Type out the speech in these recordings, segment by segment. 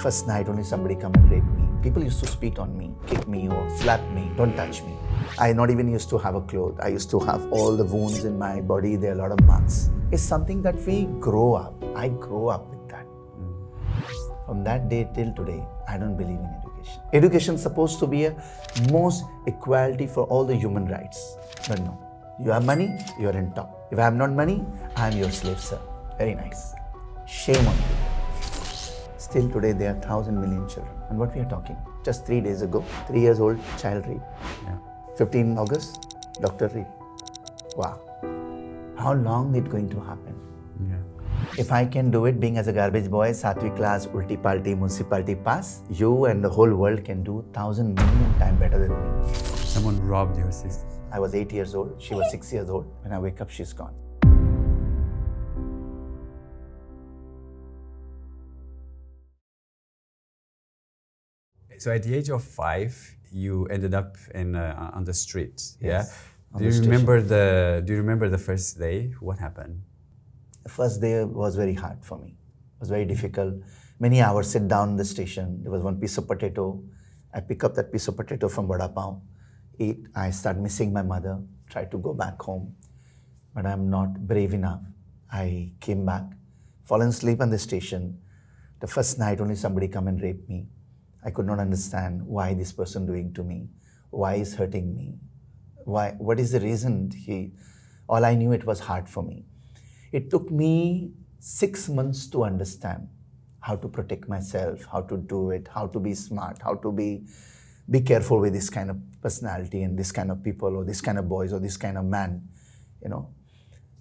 first night only somebody come and rape me. People used to spit on me, kick me or slap me, don't touch me. I not even used to have a cloth. I used to have all the wounds in my body, there are a lot of marks. It's something that we grow up. I grew up with that. From that day till today, I don't believe in education. Education is supposed to be a most equality for all the human rights. But no. You have money, you are in top. If I have not money, I am your slave, sir. Very nice. Shame on you. Still today, there are 1,000 million children. And what we are talking? Just 3 days ago, 3 years old child rape. Yeah. 15 August, doctor rape. Wow. How long is it going to happen? Yeah. If I can do it, being as a garbage boy, 7th class, ulti palti, municipality pass, you and the whole world can do 1,000 million times better than me. Someone robbed your sister. I was 8 years old. She was 6 years old. When I wake up, she's gone. So at the age of 5, you ended up on the street. Yes, yeah. Do you remember the first day? What happened? The first day was very hard for me. It was very difficult. Many hours sit down in the station. There was one piece of potato. I pick up that piece of potato from Vada Pav, eat. I start missing my mother. Try to go back home, but I'm not brave enough. I came back, fallen asleep on the station. The first night only somebody come and rape me. I could not understand why this person doing to me, why he's hurting me, what is the reason all I knew it was hard for me. It took me 6 months to understand how to protect myself, how to do it, how to be smart, how to be careful with this kind of personality and this kind of people or this kind of boys or this kind of man,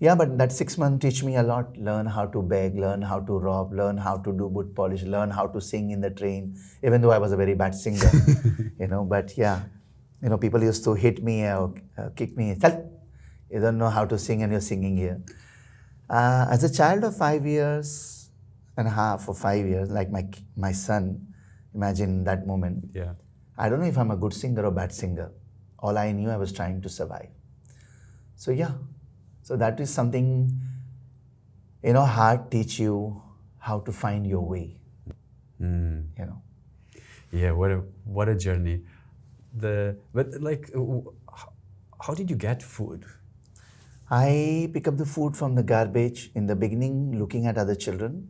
Yeah, but that 6 months teach me a lot. Learn how to beg, learn how to rob, learn how to do boot polish, learn how to sing in the train, even though I was a very bad singer, but yeah, people used to hit me or kick me. You don't know how to sing and you're singing here. As a child of 5 years and a half or 5 years, like my son, imagine that moment. Yeah. I don't know if I'm a good singer or bad singer. All I knew I was trying to survive. So yeah. So that is something, hard teach you how to find your way, Yeah, what a journey. How did you get food? I pick up the food from the garbage in the beginning, looking at other children.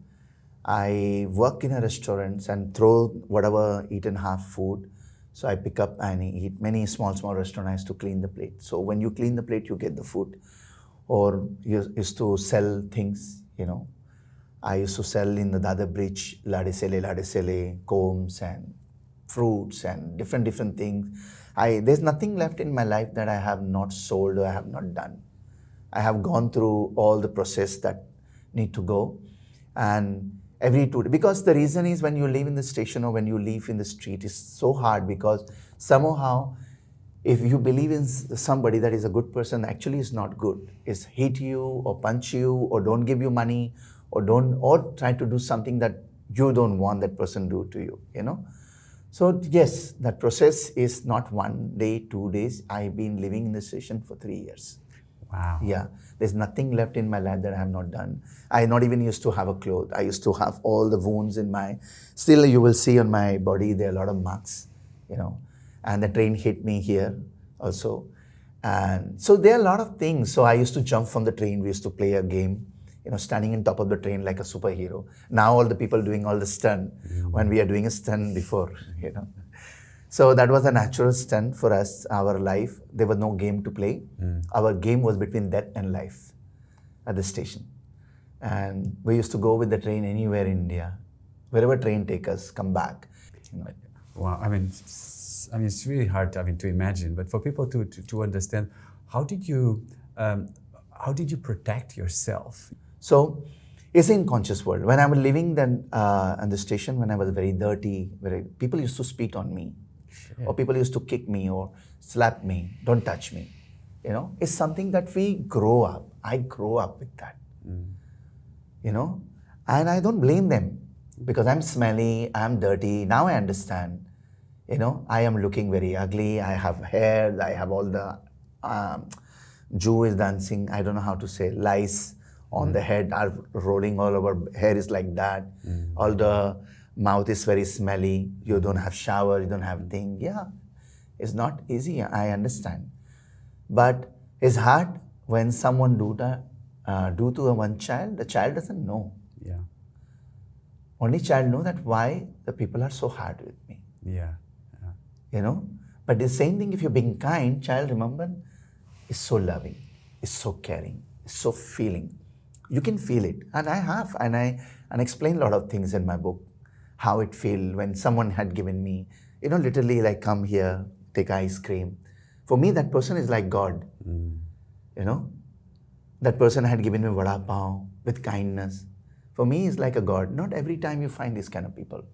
I work in a restaurant and throw whatever eaten half food. So I pick up and eat. Many small restaurants I used to clean the plate. So when you clean the plate, you get the food. Or used to sell things, I used to sell in the Dada Bridge, ladesele, combs and fruits and different things. There's nothing left in my life that I have not sold or I have not done. I have gone through all the process that need to go. And every 2 days, because the reason is when you live in the station or when you live in the street, it's so hard because somehow, if you believe in somebody that is a good person, actually is not good, is hate you or punch you or don't give you money or try to do something that you don't want that person do to you, So yes, that process is not 1 day, 2 days. I've been living in the station for 3 years. Wow. Yeah, there's nothing left in my life that I have not done. I not even used to have a cloth. I used to have all the wounds still you will see on my body, there are a lot of marks, And the train hit me here also. And so there are a lot of things. So I used to jump from the train. We used to play a game, standing on top of the train like a superhero. Now all the people doing all the stunt when we are doing a stunt before, So that was a natural stunt for us, our life. There was no game to play. Our game was between death and life at the station. And we used to go with the train anywhere in India. Wherever train take us, come back. Wow, I mean, it's really hard to imagine, but for people to understand, how did you protect yourself? So it's in conscious world. When I was living then on the station, when I was very dirty, people used to spit on me, or people used to kick me or slap me, don't touch me. It's something that we grow up. I grew up with that. And I don't blame them because I'm smelly, I'm dirty. Now I understand. I am looking very ugly. I have hair. I have all the Jew is dancing. I don't know how to say lice on the head are rolling all over. Hair is like that. All the mouth is very smelly, you don't have shower, you don't have thing. Yeah, it's not easy, I understand. But it's hard when someone do to a one child, the child doesn't know. Yeah. Only child know that why the people are so hard with me. Yeah. You know? But the same thing, if you're being kind, child, remember, is so loving, is so caring, is so feeling. You can feel it. And I have, and I explain a lot of things in my book, how it feel when someone had given me, literally like, come here, take ice cream. For me, that person is like God. That person had given me vada pav with kindness. For me, it's like a God. Not every time you find this kind of people.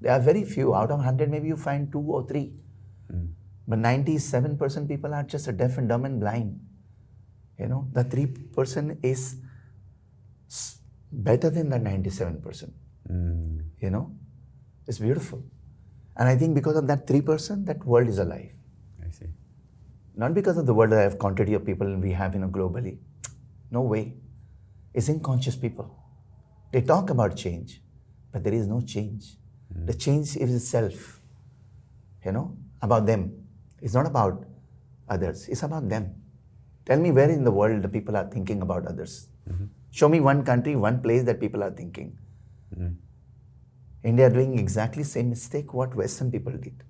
There are very few. Out of 100, maybe you find 2 or 3. But 97% people are just deaf and dumb and blind. The 3% is better than the 97%. It's beautiful. And I think because of that 3%, that world is alive. I see. Not because of the world that I have quantity of people we have, globally. No way. It's unconscious people. They talk about change, but there is no change. The change is itself, about them. It's not about others. It's about them. Tell me where in the world the people are thinking about others. Show me one country, one place that people are thinking. India are doing exactly same mistake what Western people did.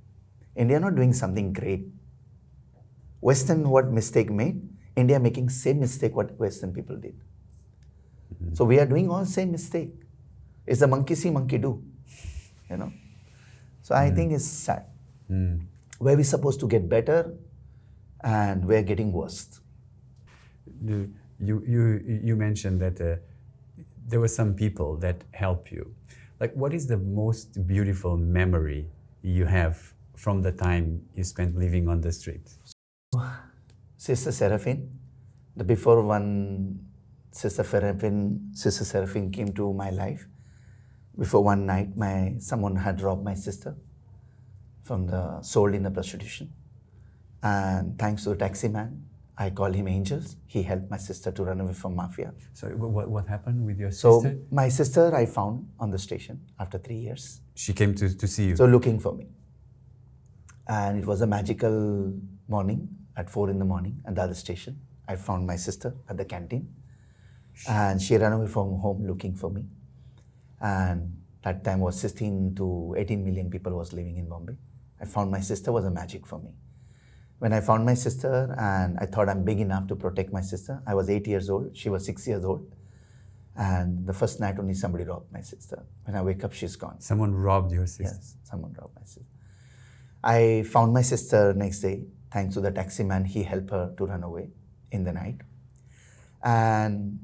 India not doing something great. Western what mistake made? India making same mistake what Western people did. So we are doing all same mistake. It's the monkey see, monkey do. So I think it's sad. Where we're supposed to get better and we're getting worse. You mentioned that there were some people that help you. Like, what is the most beautiful memory you have from the time you spent living on the street? Sister Seraphine, before one Sister Seraphine came to my life. Before one night, someone had robbed my sister sold in the prostitution. And thanks to the taxi man, I call him Angels. He helped my sister to run away from mafia. So what happened with your sister? So my sister I found on the station after 3 years. She came to see you? So looking for me. And it was a magical morning at 4 in the morning at the other station. I found my sister at the canteen. And she ran away from home looking for me. And that time was 16 to 18 million people was living in Mumbai. I found my sister was a magic for me. When I found my sister and I thought I'm big enough to protect my sister, I was 8 years old, she was 6 years old. And the first night only somebody robbed my sister. When I wake up, she's gone. Someone robbed your sister? Yes, someone robbed my sister. I found my sister next day. Thanks to the taxi man, he helped her to run away in the night. And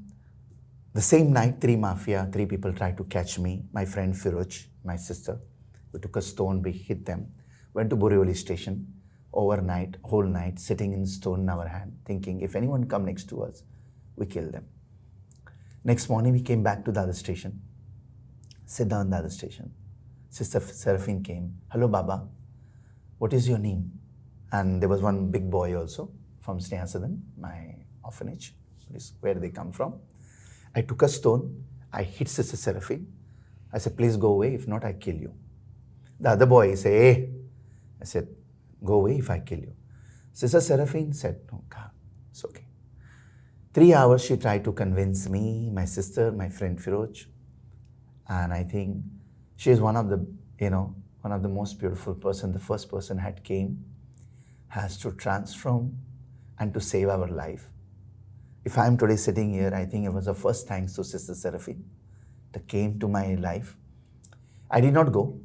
the same night, 3 people tried to catch me. My friend Firoj, my sister, we took a stone, we hit them, went to Borivali station, overnight, whole night, sitting in stone in our hand, thinking if anyone come next to us, we kill them. Next morning, we came back to the other station, sit down in the other station. Sister Seraphine came, hello Baba, what is your name? And there was one big boy also from Snehasadan, my orphanage, where they come from. I took a stone, I hit Sister Seraphine. I said, please go away, if not, I kill you. The other boy said, hey. I said, go away if I kill you. Sister Seraphine said, no, God, it's okay. 3 hours she tried to convince me, my sister, my friend Firoj. And I think she is one of the most beautiful person. The first person had came, has to transform and to save our life. If I am today sitting here, I think it was the first thanks to Sister Seraphine that came to my life. I did not go.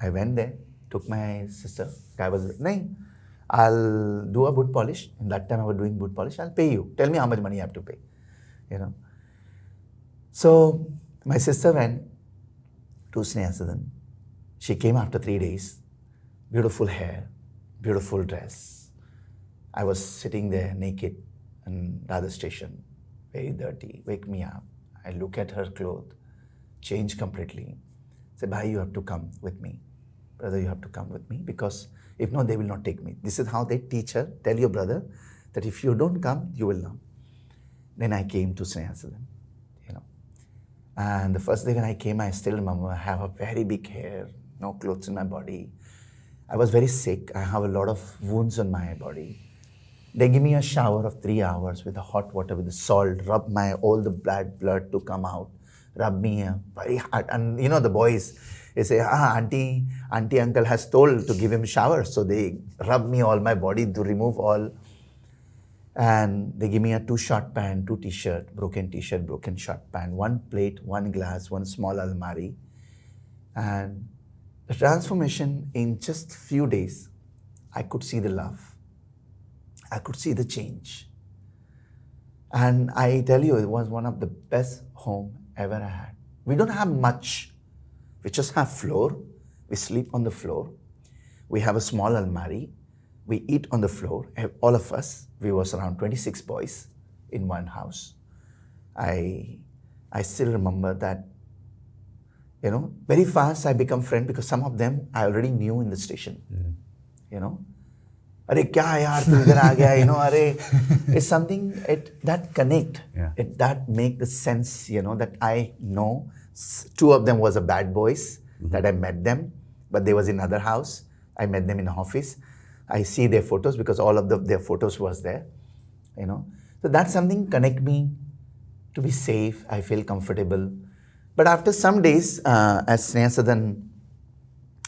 I went there, took my sister. I was, no, I'll do a boot polish. In that time I was doing boot polish. I'll pay you. Tell me how much money I have to pay. So my sister went to Snehasadan. She came after 3 days. Beautiful hair, beautiful dress. I was sitting there naked in the other station, very dirty, wake me up. I look at her clothes, change completely. Say, Bhai, you have to come with me. Brother, you have to come with me because if not, they will not take me. This is how they teach her. Tell your brother that if you don't come, you will not. Then I came to Snehasadan, And the first day when I came, I still remember I have a very big hair, no clothes in my body. I was very sick. I have a lot of wounds on my body. They give me a shower of 3 hours with the hot water, with the salt, rub my all the blood to come out, rub me very hard. And you know the boys, they say, auntie, uncle has told to give him shower. So they rub me all my body to remove all. And they give me a 2 short pant, 2 t-shirt, broken short pant, 1 plate, 1 glass, 1 small almari. And the transformation in just few days, I could see the love. I could see the change. And I tell you, it was one of the best home ever I had. We don't have much. We just have floor. We sleep on the floor. We have a small almari. We eat on the floor. All of us, we was around 26 boys in one house. I still remember that, you know, very fast I become friend because some of them I already knew in the station, you know. Arey kya yaar tu idhar aa gaya, you know, it's something that connect, that make the sense, you know, that I know. 2 of them was a bad boys that I met them, but they was in other house. I met them in office. I see their photos because all of their photos was there, you know. So that's something connect me to be safe. I feel comfortable. But after some days, as Sneha Sadan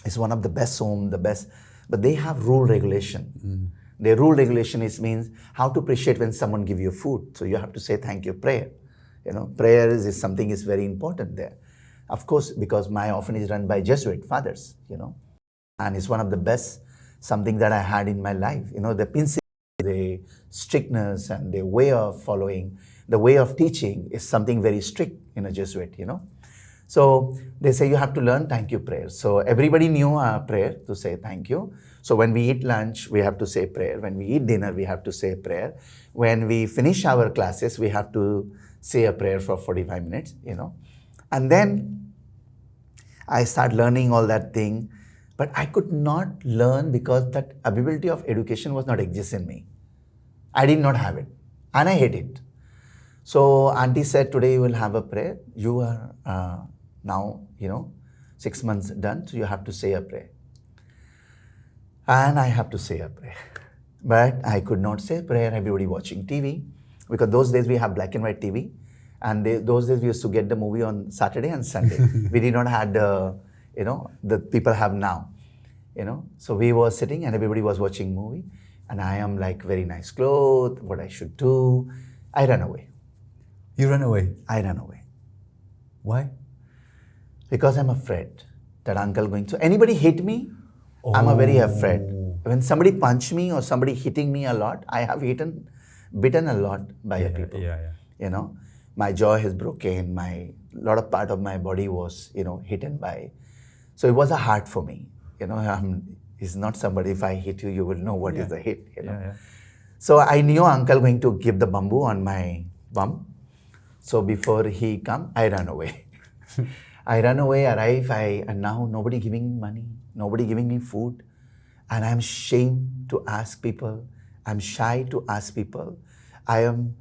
is one of the best home, the best, but they have rule regulation. Their rule regulation means how to appreciate when someone give you food. So you have to say thank you, prayer. You know, prayer is something is very important there. Of course, because my orphanage is run by Jesuit fathers, you know, and it's one of the best something that I had in my life. You know, the principle, the strictness and the way of following, the way of teaching is something very strict in a Jesuit, you know. So they say you have to learn thank you prayer. So everybody knew our prayer to say thank you. So when we eat lunch, we have to say prayer. When we eat dinner, we have to say prayer. When we finish our classes, we have to say a prayer for 45 minutes, you know. And then I start learning all that thing. But I could not learn because that ability of education was not exist in me. I did not have it. And I hate it. So auntie said, today you will have a prayer. You are now, you know, 6 months done. So you have to say a prayer. And I have to say a prayer. But I could not say prayer. Everybody watching TV. Because those days we have black and white TV. And those days we used to get the movie on Saturday and Sunday. We did not have the, you know, the people have now, you know. So we were sitting and everybody was watching movie. And I am like very nice clothes, what I should do. I ran away. You ran away? I ran away. Why? Because I'm afraid that uncle going to, anybody hit me, I'm a very afraid. When somebody punch me or somebody hitting me a lot, I have bitten a lot by people. You know, my jaw is broken, lot of part of my body was, you know, hidden by. So it was a hard for me. You know, it's not somebody, if I hit you, you will know what is the hit, you know. So I knew uncle going to give the bamboo on my bum. So before he come, I ran away. I ran away, arrive, and now nobody giving me money, nobody giving me food. And I'm ashamed to ask people. I'm shy to ask people. I am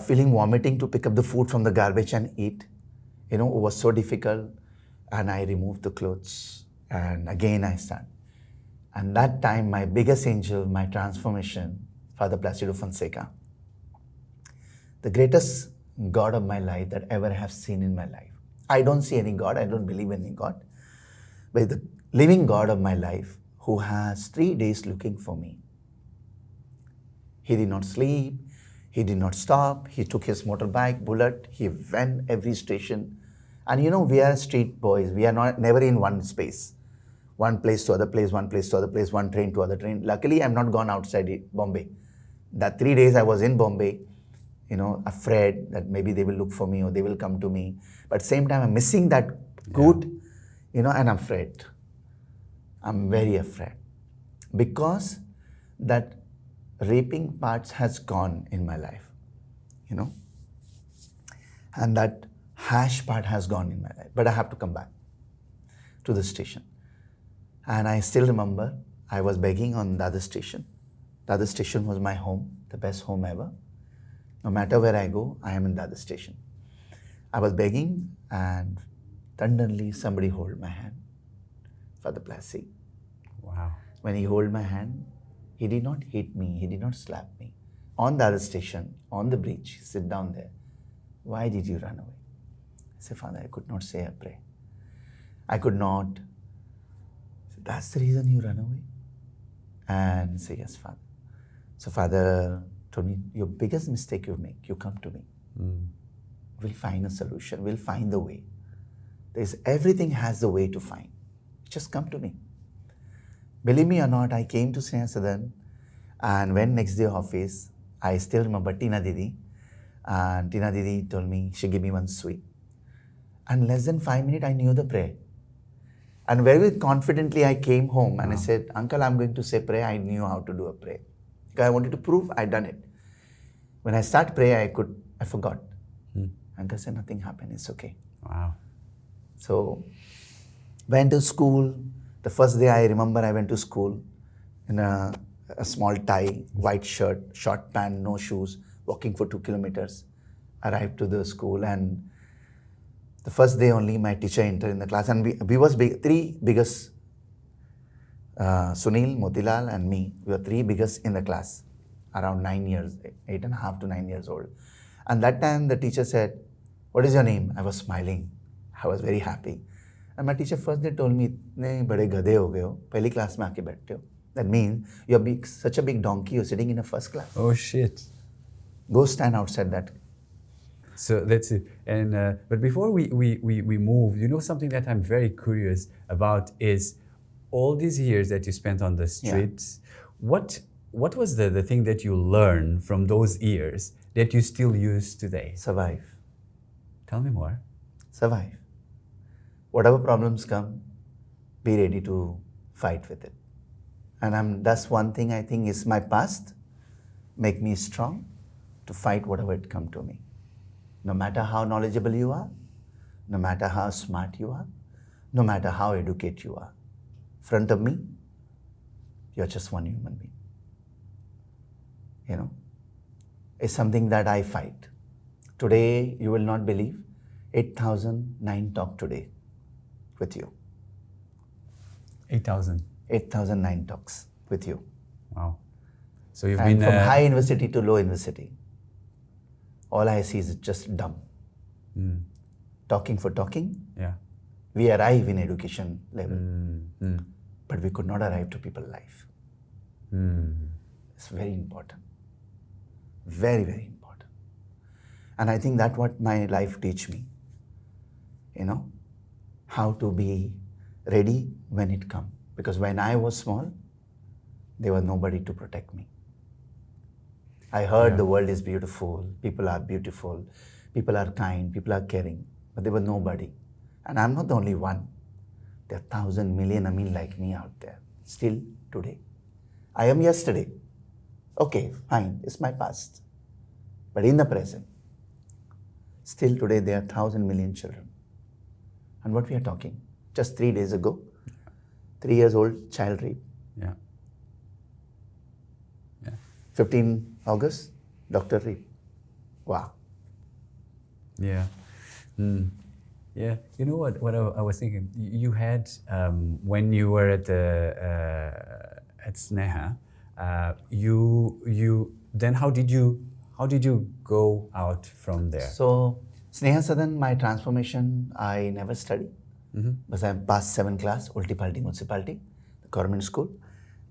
feeling vomiting to pick up the food from the garbage and eat. You know, it was so difficult. And I removed the clothes. And again I start. And that time, my biggest angel, my transformation, Father Placido Fonseca, the greatest God of my life that ever I have seen in my life. I don't see any God, I don't believe in any God. But the living God of my life who has 3 days looking for me. He did not sleep, he did not stop, he took his motorbike, bullet, he went every station. And you know, we are street boys, we are never in one space. One place to other place, one place to other place, one train to other train. Luckily, I'm not gone outside Bombay. That 3 days I was in Bombay, you know, afraid that maybe they will look for me or they will come to me. But same time, I'm missing that good, you know, and I'm afraid. I'm very afraid. Because that raping parts has gone in my life, you know. And that hash part has gone in my life. But I have to come back to the station. And I still remember I was begging on the other station. The other station was my home, the best home ever. No matter where I go, I am in the other station. I was begging, and suddenly somebody hold my hand for the blessing. Wow. When he hold my hand, he did not hit me, he did not slap me. On the other station, on the bridge, he sit down there. Why did you run away? I said, Father, I could not say a prayer. I could not. I said, that's the reason you run away? And he said, yes, Father. So Father told me, your biggest mistake you make, you come to me. We'll find a solution, we'll find the way. Everything has the way to find. Just come to me. Believe me or not, I came to Sneha Sadan and went next day office. I still remember Tina Didi. And Tina Didi told me, she gave me one sweet. And less than 5 minutes, I knew the prayer. And very confidently, I came home and I said, Uncle, I'm going to say prayer. I knew how to do a prayer. Because I wanted to prove I done it. When I start prayer, I forgot. Uncle said, nothing happened. It's okay. Wow. So, went to school. The first day I remember I went to school in a small tie, white shirt, short pant, no shoes, walking for 2 kilometers. Arrived to the school, and the first day only my teacher entered in the class, and we was three biggest, Sunil, Motilal and me, we were three biggest in the class, around 9 years, 8.5 to 9 years old. And that time the teacher said, what is your name? I was smiling. I was very happy. And my teacher first day told me, "Itne bade gadhe ho gaye ho, pehli class mein aake baithte ho." That means you're such a big donkey, you're sitting in a first class. Oh shit. Go stand outside that. So that's it. And but before we move, you know, something that I'm very curious about is all these years that you spent on the streets. Yeah. What was the thing that you learned from those years that you still use today? Survive. Tell me more. Survive. Whatever problems come, be ready to fight with it. And that's one thing I think is my past, make me strong to fight whatever it come to me. No matter how knowledgeable you are, no matter how smart you are, no matter how educated you are, front of me, you're just one human being. You know, it's something that I fight. Today, you will not believe, 8,009 talk today with you. 8,000? 8,009 talks with you. Wow. So you've and been... from high university to low university, all I see is just dumb. Talking for talking. Yeah. We arrive in education level, but we could not arrive to people's life. It's very important. Very, very important. And I think that's what my life teach me. You know, how to be ready when it comes. Because when I was small, there was nobody to protect me. I heard the world is beautiful, people are beautiful, people are kind, people are caring, but there was nobody. And I'm not the only one. There are 1,000 million Amin like me out there, still today. I am yesterday. Okay, fine, it's my past. But in the present, still today there are 1,000 million children. And what we are talking, just 3 days ago, 3 years old child rape. Yeah. 15 August, Dr. Rape. Wow. Yeah. Yeah. You know what I was thinking? You had, when you were at Sneha, then how did you go out from there? So, Sneha Sadan, my transformation, I never studied. Because I passed 7th class, Ulti Palti Municipality, the government school.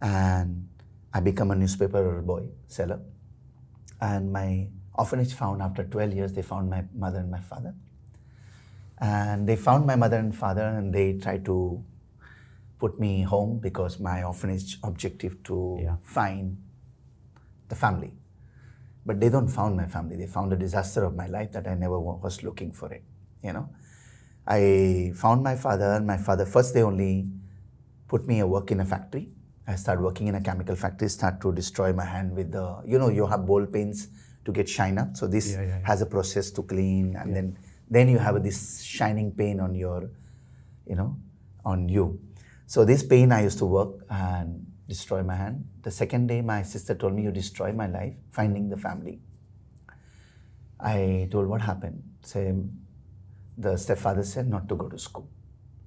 And I become a newspaper boy, seller. And my orphanage found after 12 years, they found my mother and my father. And they found my mother and father and they tried to put me home because my orphanage objective to find the family. But they don't found my family. They found a disaster of my life that I never was looking for it, you know. I found my father and my father, first they only put me a work in a factory. I started working in a chemical factory, start to destroy my hand with the, you know, you have ball pens to get shine up. So this has a process to clean and then you have this shining pain on your, you know, on you. So this pain I used to work and destroy my hand. The second day my sister told me, you destroy my life, finding the family. I told what happened. Say, the stepfather said not to go to school,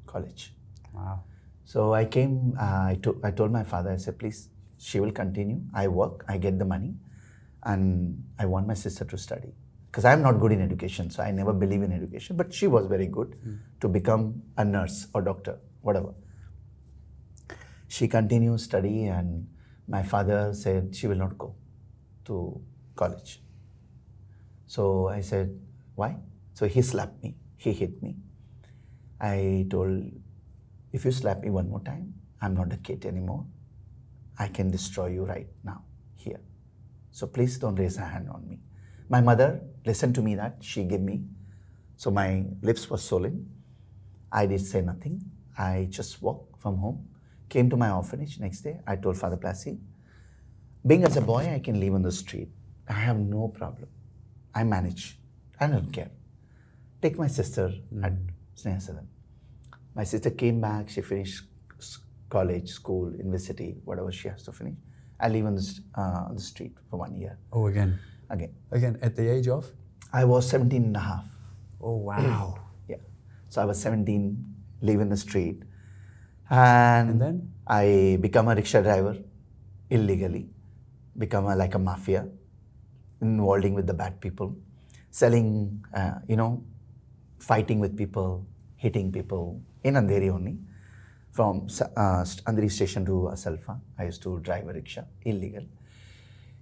college. Wow. So I came, I told my father, I said, please, she will continue. I work, I get the money, and I want my sister to study. Because I'm not good in education, so I never believe in education, but she was very good to become a nurse or doctor, whatever. She continued study, and my father said she will not go to college. So I said, why? So he slapped me, he hit me. I told, if you slap me one more time, I'm not a kid anymore. I can destroy you right now, here. So please don't raise a hand on me. My mother listened to me that, she gave me. So my lips were swollen. I did say nothing. I just walked from home, came to my orphanage next day. I told Father Placid, being as a boy, I can live on the street. I have no problem. I manage. I don't care. Take my sister at Snehasadan. My sister came back. She finished college, school, university, whatever she has to finish. I live on the street for 1 year. Oh, again? Again, at the age of? I was 17 and a half. Oh, wow. Yeah. So I was 17, live in the street. And then? I become a rickshaw driver illegally, become like a mafia, involving with the bad people, selling, fighting with people, hitting people in Andheri only. From Andheri station to Asalfa, I used to drive a rickshaw, illegal.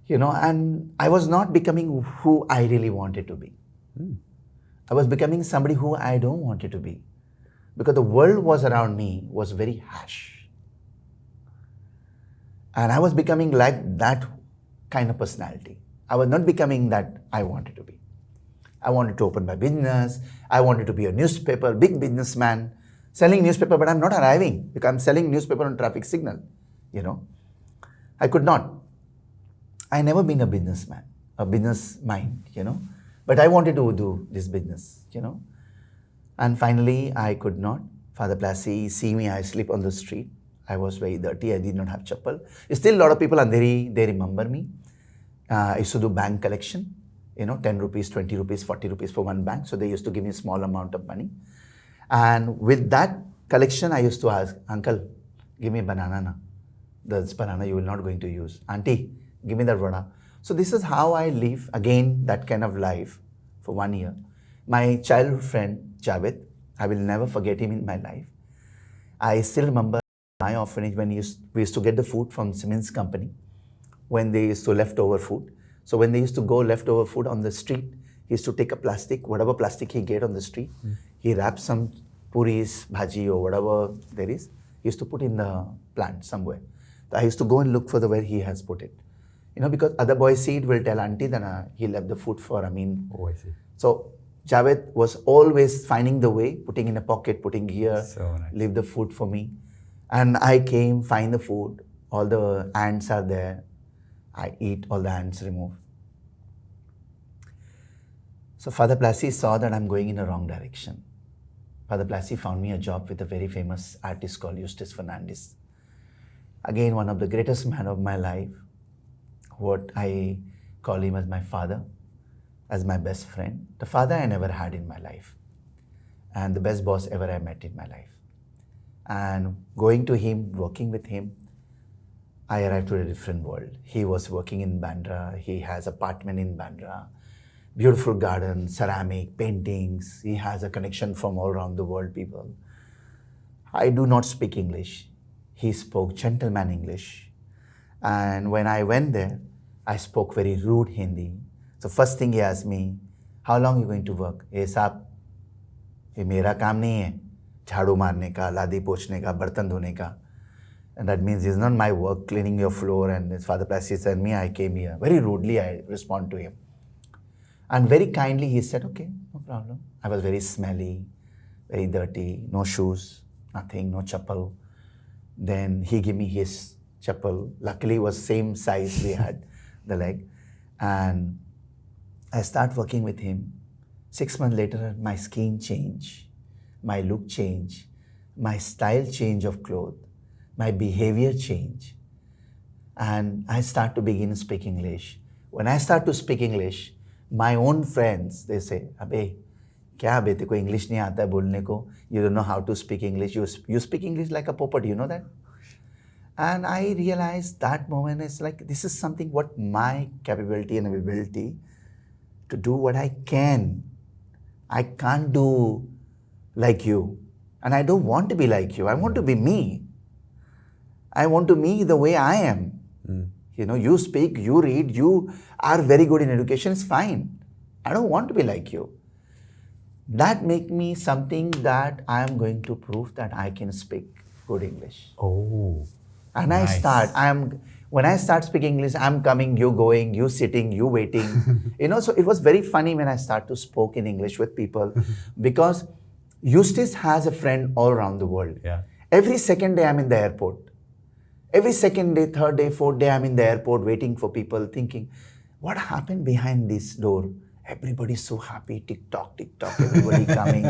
And I was not becoming who I really wanted to be. I was becoming somebody who I don't want it to be. Because the world was around me was very harsh. And I was becoming like that kind of personality. I was not becoming that I wanted to be. I wanted to open my business. I wanted to be a newspaper, big businessman, selling newspaper, but I'm not arriving because I'm selling newspaper on traffic signal, I could not. I never been a businessman, a business mind, but I wanted to do this business, And finally, I could not. Father Placid, see me, I sleep on the street. I was very dirty. I did not have chappal. Still, a lot of people, Andheri, they remember me. I used to do bank collection, 10 rupees, 20 rupees, 40 rupees for one bank. So they used to give me a small amount of money. And with that collection, I used to ask, uncle, give me banana na. This banana you will not going to use. Auntie, give me that vada. So this is how I live, again, that kind of life for 1 year. My childhood friend, Javed, I will never forget him in my life. I still remember my orphanage when we used to get the food from Siemens company, when they used to leftover food. So when they used to go leftover food on the street, he used to take a plastic, whatever plastic he get on the street, he wraps some puris, bhaji or whatever there is, he used to put in the plant somewhere. So I used to go and look for where he has put it. Because other boys see it, will tell auntie that he left the food for Amin. Oh, I see. So Javed was always finding the way, putting in a pocket, putting here, so nice. Leave the food for me. And I came, find the food, all the ants are there. I eat, all the ants remove. So Father Placid saw that I'm going in the wrong direction. Father Placid found me a job with a very famous artist called Eustus Fernandis. Again, one of the greatest men of my life. What I call him as my father, as my best friend. The father I never had in my life. And the best boss ever I met in my life. And going to him, working with him, I arrived to a different world. He was working in Bandra. He has apartment in Bandra. Beautiful garden, ceramic, paintings. He has a connection from all around the world, people. I do not speak English. He spoke gentleman English. And when I went there, I spoke very rude Hindi. So first thing he asked me, how long are you going to work? Hey, saab, ये मेरा काम नहीं है झाड़ू मारने का, लादी पोछने का, बर्तन धोने का. And that means it's not my work cleaning your floor. And his Father Placid said me, I came here. Very rudely I respond to him. And very kindly he said, okay, no problem. I was very smelly, very dirty, no shoes, nothing, no chappal. Then he gave me his chappal. Luckily it was same size we had, the leg. And I start working with him. 6 months later, my skin change, my look change, my style change of clothes, my behavior change. And I start to begin to speak English. When I start to speak English, my own friends, they say, Abe, क्या बे तेरे को English नहीं आता है बोलने को, you don't know how to speak English, you speak English like a poppet, you know that? And I realized that moment is like, this is something what my capability and ability to do what I can. I can't do like you. And I don't want to be like you. I want to be me. I want to be the way I am. You know, you speak, you read, you are very good in education, it's fine. I don't want to be like you. That make me something that I am going to prove that I can speak good English. Oh. And nice. when I start speaking English, I'm coming, you going, you sitting, you waiting. You know, so it was very funny when I start to speak in English with people because Eustus has a friend all around the world. Yeah. Every second day I'm in the airport. Every second day, third day, fourth day, I'm in the airport waiting for people, thinking, what happened behind this door? Everybody's so happy, tick-tock, everybody coming,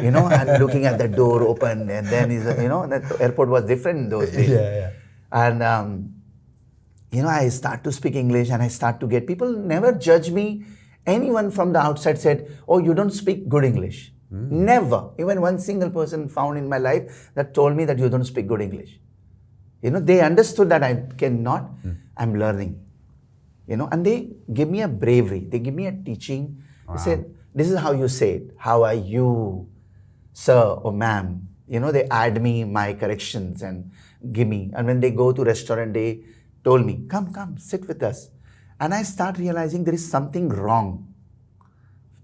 you know, and looking at the door open, and then, you know, the airport was different in those days. Yeah. And, you know, I start to speak English and I start to get, people never judge me. Anyone from the outside said, oh, you don't speak good English. Never. Even one single person found in my life that told me that you don't speak good English. You know, they understood that I cannot, I'm learning. You know, and they give me a bravery. They give me a teaching. Wow. They said, this is how you say it. How are you, sir or ma'am? You know, they add me my corrections and give me. And when they go to restaurant, they told me, come, sit with us. And I start realizing there is something wrong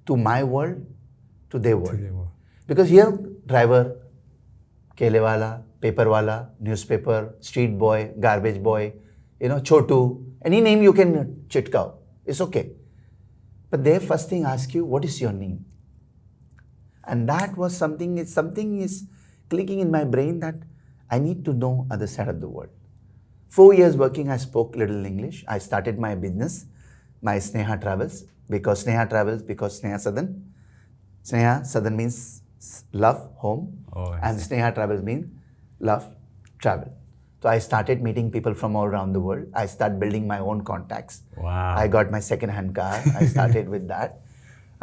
to my world, to their world. Because here, driver, kelewala, paperwala, newspaper, street boy, garbage boy, you know, chotu, any name you can chitkao, it's okay. But they first thing ask you, what is your name? And that was something is clicking in my brain that I need to know other side of the world. 4 years working, I spoke little English. I started my business, my Sneha Travels, because Sneha Southern. Sneha Southern means love, home, and Sneha Travels means love, travel. So I started meeting people from all around the world. I started building my own contacts. Wow. I got my second-hand car. I started with that.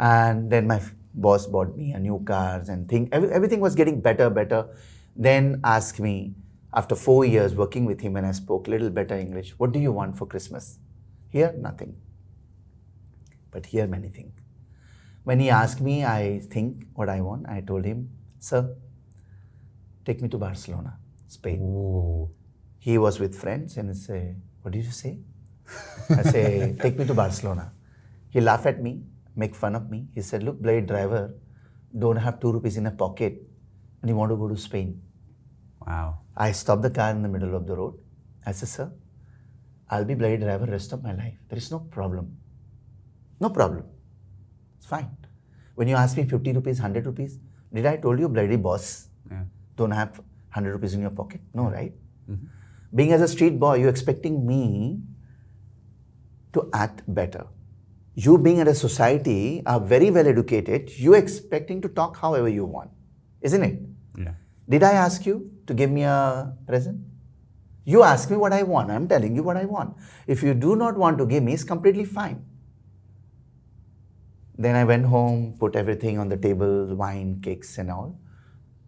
And then my boss bought me a new cars and everything was getting better. Then asked me, after 4 years working with him when I spoke little better English, what do you want for Christmas? Here, nothing. But here, many things. When he asked me, I think what I want, I told him, sir, take me to Barcelona, Spain. Ooh. He was with friends and he said, what did you say? I say, take me to Barcelona. He laughed at me, make fun of me. He said, look, bloody driver, don't have 2 rupees in a pocket and you want to go to Spain. Wow. I stopped the car in the middle of the road. I said, sir, I'll be bloody driver rest of my life. There is no problem. No problem. It's fine. When you ask me 50 rupees, 100 rupees, did I told you bloody boss? Yeah. Don't have 100 rupees in your pocket? No, right? Mm-hmm. Being as a street boy, you're expecting me to act better. You being at a society, are very well educated, you're expecting to talk however you want. Isn't it? Yeah. Did I ask you to give me a present? You ask me what I want. I'm telling you what I want. If you do not want to give me, it's completely fine. Then I went home, put everything on the table, wine, cakes and all.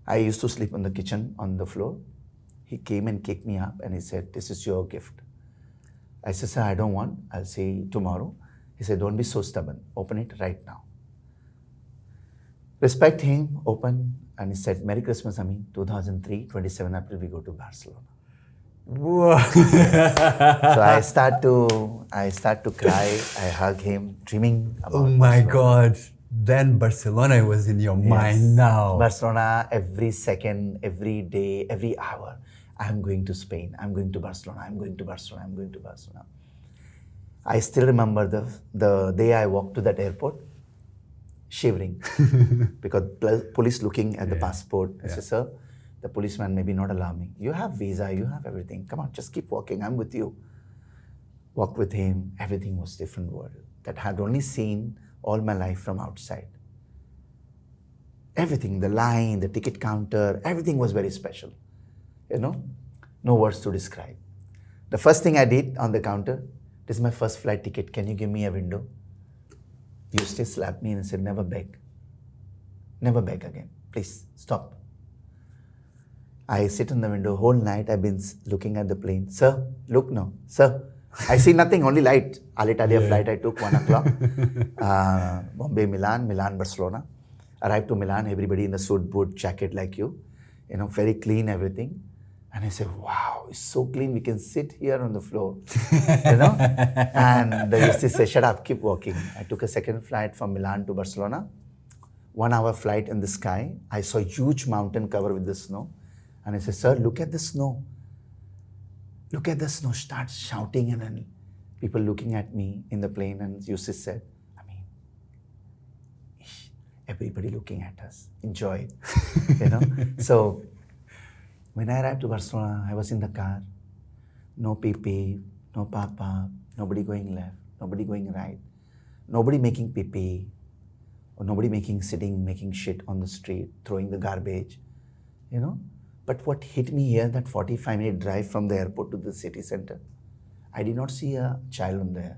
I used to sleep in the kitchen on the floor. He came and kicked me up and he said, this is your gift. I said, sir, I don't want. I'll say tomorrow. He said, don't be so stubborn. Open it right now. Respect him, open. And he said, Merry Christmas, Amin. 2003, 27 April, we go to Barcelona. Whoa. So I start to cry. I hug him, dreaming about Oh my Barcelona. God. Then Barcelona was in your mind now. Barcelona, every second, every day, every hour. I'm going to Spain. I'm going to Barcelona. I'm going to Barcelona. I'm going to Barcelona. I still remember the day I walked to that airport, shivering because police looking at the passport. I said, sir, the policeman maybe not allow me. You have visa, you have everything. Come on, just keep walking. I'm with you. Walked with him. Everything was different world that I had only seen all my life from outside. Everything, the line, the ticket counter, everything was very special. You know, no words to describe. The first thing I did on the counter, this is my first flight ticket. Can you give me a window? Eustus slapped me and said, never beg. Never beg again. Please, stop. I sit in the window. Whole night I've been looking at the plane. Sir, look now. Sir, I see nothing, only light. Alitalia flight I took, 1 o'clock. Bombay, Milan, Barcelona. Arrived to Milan, everybody in a suit, boot, jacket like you. Very clean, everything. And I said, wow, it's so clean, we can sit here on the floor. And the Eustus said, shut up, keep walking. I took a second flight from Milan to Barcelona. 1 hour flight in the sky. I saw a huge mountain covered with the snow. And I said, sir, look at the snow. Look at the snow. Start shouting, and then people looking at me in the plane. And Eustus said, Amin, everybody looking at us. Enjoy it. So when I arrived to Barcelona, I was in the car. No pee-pee, no papa, nobody going left, nobody going right, nobody making pee-pee, or nobody making shit on the street, throwing the garbage, But what hit me here, that 45-minute drive from the airport to the city center, I did not see a child on the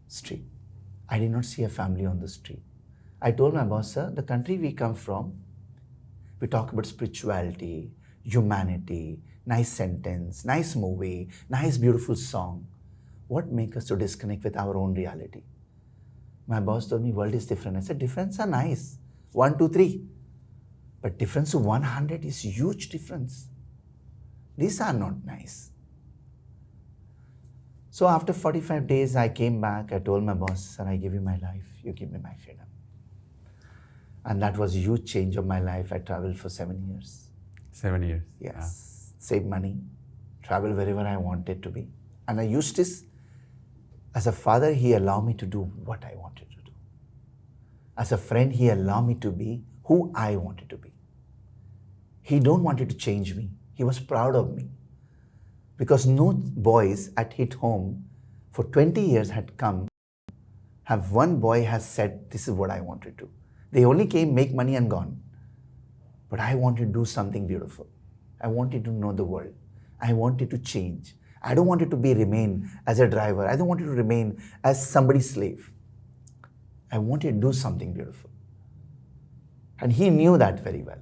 street. I did not see a family on the street. I told my boss, sir, the country we come from, we talk about spirituality, humanity, nice sentence, nice movie, nice beautiful song. What makes us to disconnect with our own reality? My boss told me, world is different. I said, difference are nice. 1, 2, 3. But difference to 100 is huge difference. These are not nice. So after 45 days, I came back. I told my boss, sir, I give you my life. You give me my freedom. And that was a huge change of my life. I traveled for 7 years. 7 years? Yes. Wow. Save money, travel wherever I wanted to be. And I used this, as a father, he allowed me to do what I wanted to do. As a friend, he allowed me to be who I wanted to be. He don't wanted to change me. He was proud of me. Because no boys at his home for 20 years had come, have one boy has said, this is what I want to do. They only came, make money and gone. But I wanted to do something beautiful. I wanted to know the world. I wanted to change. I don't want it to remain as a driver. I don't want it to remain as somebody's slave. I wanted to do something beautiful. And he knew that very well.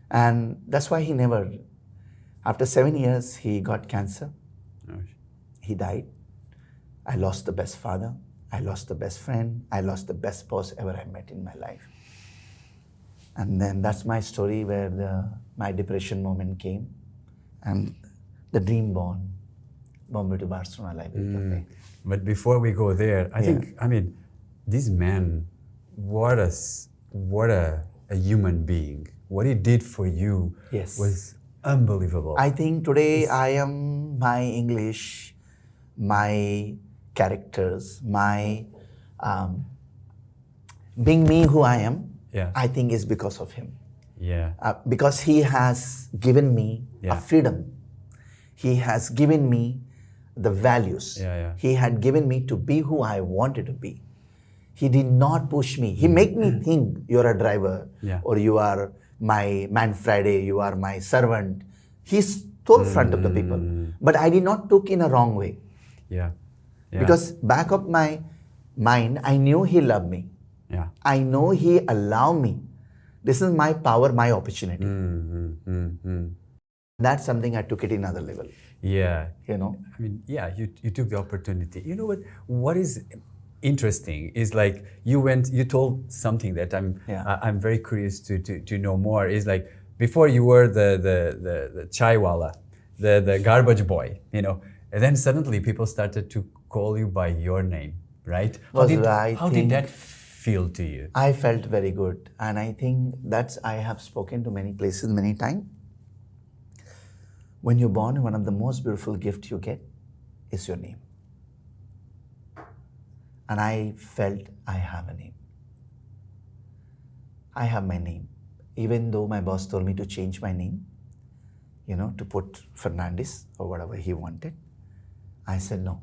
And that's why he never, after 7 years, he got cancer. He died. I lost the best father. I lost the best friend. I lost the best boss ever I met in my life. And then that's my story where my depression moment came. And the dream born, Bombay to Barcelona Library Cafe. But before we go there, I think, this man, what a human being. What he did for you was unbelievable. I think today I am my English, my characters, my being me who I am, I think is because of him. Because he has given me a freedom. He has given me the values. He had given me to be who I wanted to be. He did not push me. He made me think you're a driver or you are my man Friday, you are my servant. He told front of the people. But I did not took in a wrong way. Because back of my mind, I knew he loved me. I know he allowed me. This is my power, my opportunity. That's something I took it in another level. You took the opportunity. You know what is interesting is like you told something that I'm very curious to know more. Is like before you were the chaiwala, the garbage boy, and then suddenly people started to call you by your name, right? How did that feel to you? I felt very good, and I think I have spoken to many places many times. When you're born, one of the most beautiful gifts you get is your name. And I felt I have a name. I have my name. Even though my boss told me to change my name, to put Fernandis or whatever he wanted, I said no.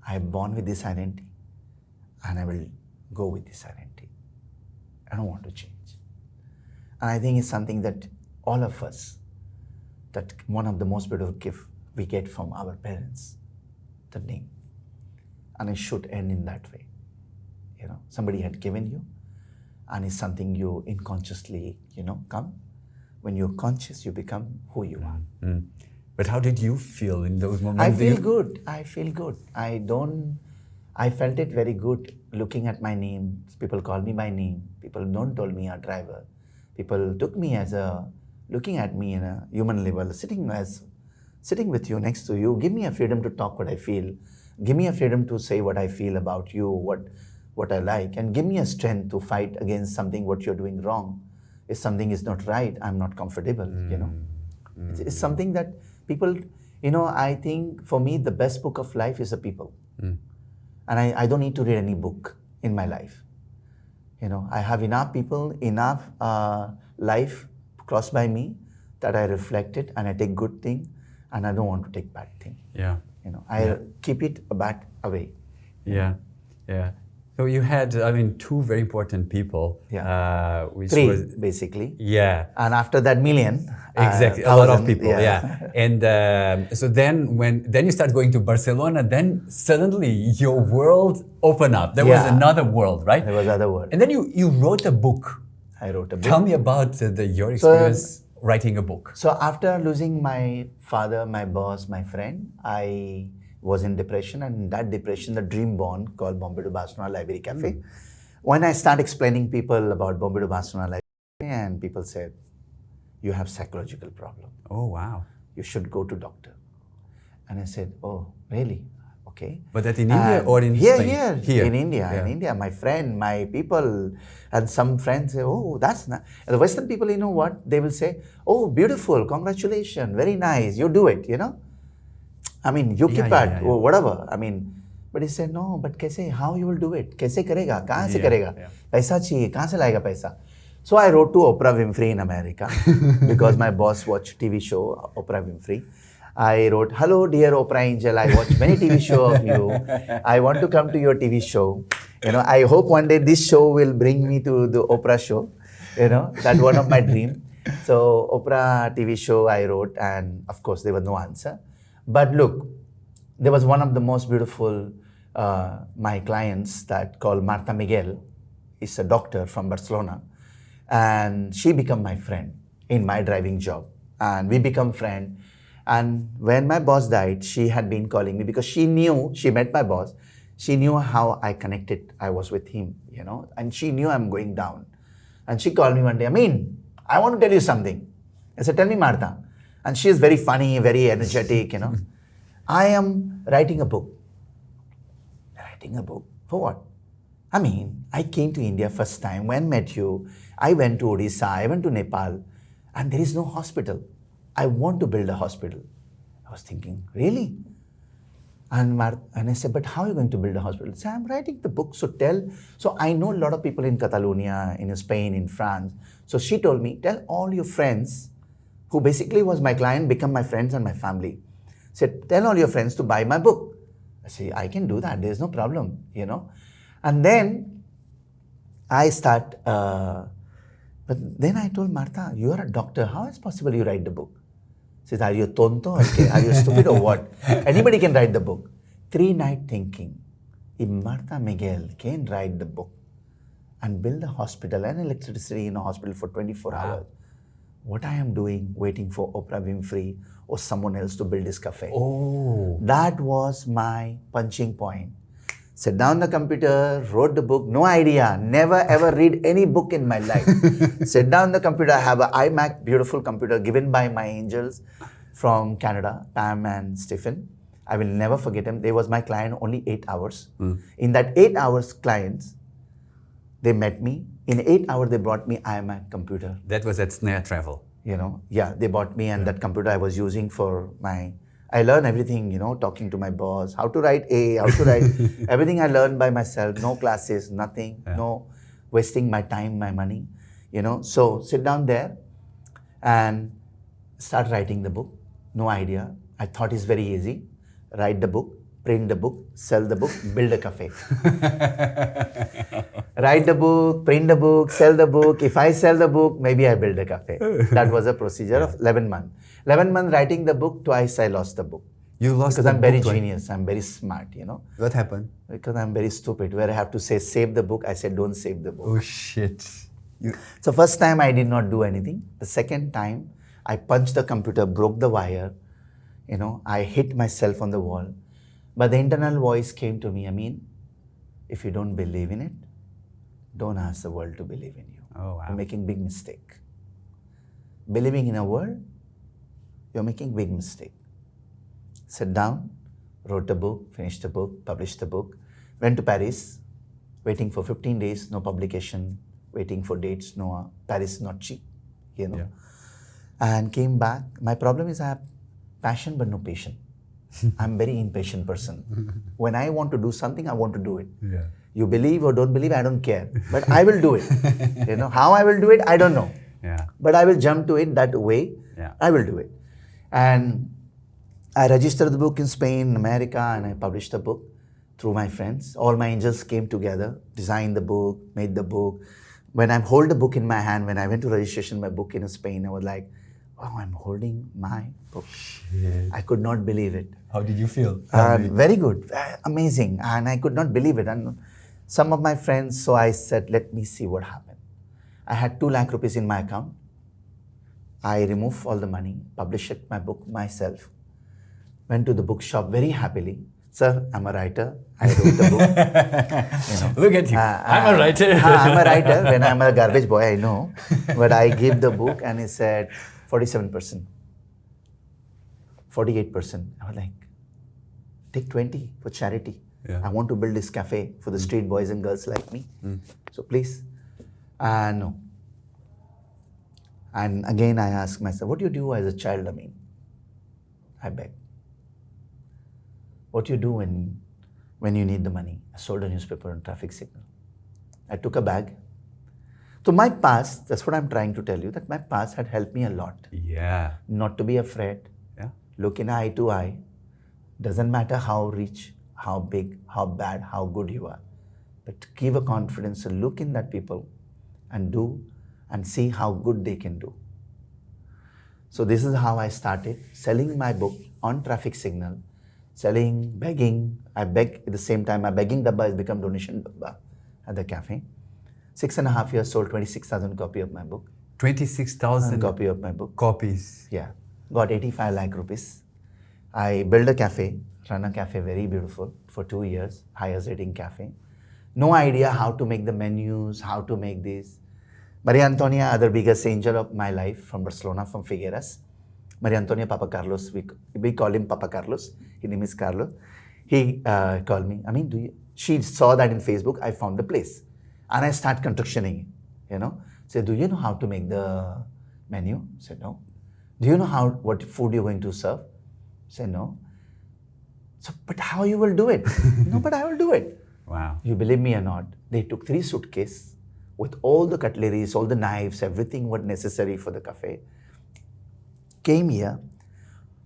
I am born with this identity and I will go with this identity. I don't want to change. And I think it's something that all of us, that one of the most beautiful gifts we get from our parents, the name. And it should end in that way. Somebody had given you, and it's something you unconsciously, come. When you're conscious, you become who you are. Mm. But how did you feel in those moments? I feel good. I felt it very good looking at my name. People call me by name. People don't tell me a driver. People took me looking at me in a human level, sitting with you, next to you. Give me a freedom to talk what I feel. Give me a freedom to say what I feel about you, what I like, and give me a strength to fight against something what you're doing wrong. If something is not right, I'm not comfortable, It's something that people, I think for me, the best book of life is the people. And I don't need to read any book in my life. I have enough people, enough life cross by me that I reflect it and I take good thing and I don't want to take bad thing. Yeah. I keep it back away. Yeah. So you had, two very important people. Yeah. Which Three, was, basically. Yeah. And after that million. Exactly, a lot of people, yeah. And so then you start going to Barcelona, then suddenly your world opened up. There was another world, right? There was other world. And then you wrote a book. I wrote a book. Tell me about your experience writing a book. So after losing my father, my boss, my friend, I was in depression, and in that depression, the dream born called Bombay to Barcelona Library Café. When I start explaining people about Bombay to Barcelona Library Café, and people said, you have psychological problem. Oh, wow. You should go to doctor. And I said, oh, really? Okay. But that in India or in Spain? Here. In India. Yeah. In India, my friend, my people, and some friends say, oh, that's nice. And the Western people, you know what? They will say, oh, beautiful, congratulations, very nice, you do it, you keep it, or whatever. But he said, no, but kaise, how you will do it? Kaise karega? Kahan se karega? Paisa chahiye, kahan se laega paisa? So I wrote to Oprah Winfrey in America because my boss watched TV show, Oprah Winfrey. I wrote, hello dear Oprah Angel, I watch many TV shows of you. I want to come to your TV show. I hope one day this show will bring me to the Oprah show. That's one of my dreams. So Oprah TV show I wrote, and of course there was no answer. But look, there was one of the most beautiful, my clients that called Martha Miguel, is a doctor from Barcelona. And she became my friend in my driving job. And we become friends. And when my boss died, she had been calling me because she met my boss. She knew how I connected, I was with him, and she knew I'm going down. And she called me one day, Amin, I want to tell you something. I said, tell me, Martha. And she is very funny, very energetic, I am writing a book. Writing a book? For what? I came to India first time. When I met you, I went to Odisha, I went to Nepal, and there is no hospital. I want to build a hospital. I was thinking, really? And I said, but how are you going to build a hospital? She said, I'm writing the book, so tell. So I know a lot of people in Catalonia, in Spain, in France. So she told me, tell all your friends, who basically was my client, become my friends and my family. Said, tell all your friends to buy my book. I said, I can do that, there's no problem, And then I start, but then I told Martha, you are a doctor, how is it possible you write the book? She says, are you tonto? Are you stupid or what? Anybody can write the book. 3 nights thinking, if Martha Miguel can write the book and build a hospital and electricity in a hospital for 24 hours, what I am doing, waiting for Oprah Winfrey or someone else to build this cafe. Oh. That was my punching point. Sat down the computer, wrote the book, no idea, never ever read any book in my life. Sat down the computer, I have an iMac, beautiful computer given by my angels from Canada, Pam and Stephen. I will never forget them. They was my client only 8 hours. In that 8 hours clients, they met me. In 8 hours, they brought me iMac computer. That was at Snare Travel. They bought me, and that computer I was using for I learned everything, talking to my boss, how to write how to write, everything I learned by myself, no classes, nothing, no wasting my time, my money, So sit down there and start writing the book. No idea. I thought it's very easy. Write the book, print the book, sell the book, build a cafe. Write the book, print the book, sell the book. If I sell the book, maybe I build a cafe. That was a procedure of 11 months. 11 months writing the book, twice I lost the book. You lost because the I'm very book, right? genius. I'm very smart, What happened? Because I'm very stupid. Where I have to say save the book, I said don't save the book. Oh shit. So first time I did not do anything. The second time I punched the computer, broke the wire. I hit myself on the wall. But the internal voice came to me, Amin, if you don't believe in it, don't ask the world to believe in you. Oh, wow. You're making big mistake. Believing in a world, you're making big mistake. Sat down, wrote a book, finished the book, published the book, went to Paris, waiting for 15 days, no publication, waiting for dates, no, Paris not cheap, Yeah. And came back. My problem is I have passion but no patience. I'm very impatient person. When I want to do something, I want to do it. Yeah. You believe or don't believe, I don't care. But I will do it. How I will do it, I don't know. Yeah. But I will jump to it that way. Yeah. I will do it. And I registered the book in Spain, America, and I published the book through my friends. All my angels came together, designed the book, made the book. When I hold the book in my hand, when I went to registration my book in Spain, I was like, wow, I'm holding my book. Shit. I could not believe it. How did you feel? Very good, amazing. And I could not believe it. And some of my friends, so I said, let me see what happened. I had 2 lakh rupees in my account. I removed all the money, published my book myself, went to the bookshop very happily. Sir, I'm a writer. I wrote the book. Look at you. I'm a writer. I'm a writer. When I'm a garbage boy, I know. But I gave the book and he said 47%, 48%. I was like, take 20 for charity. Yeah. I want to build this cafe for the street boys and girls like me. So please. No. And again, I asked myself, what do you do as a child, Amin? I beg. What do you do when you need the money? I sold a newspaper on traffic signal. I took a bag. So my past, that's what I'm trying to tell you, that my past had helped me a lot. Yeah. Not to be afraid. Yeah. Look in eye to eye. Doesn't matter how rich, how big, how bad, how good you are. But give a confidence and look in that people and do and see how good they can do. So this is how I started selling my book on traffic signal, selling, begging. I beg at the same time. My begging dabba has become donation dabba at the cafe. 6.5 years, sold 26,000 copy of my book. 26,000 copy of my book. copies. Yeah. Got 85 lakh rupees. I built a cafe, run a cafe very beautiful for 2 years, highest rating cafe. No idea how to make the menus, how to make this. Maria Antonia, other biggest angel of my life from Barcelona, from Figueras. Maria Antonia Papa Carlos, we call him Papa Carlos. His name is Carlos. He called me. I mean, she saw that in Facebook. I found the place. And I start constructioning it, Said, do you know how to make the menu? Said, no. Do you know what food you're going to serve? Said, no. So, but how you will do it? No, but I will do it. Wow. You believe me or not, they took 3 suitcases with all the cutleries, all the knives, everything what necessary for the cafe. Came here,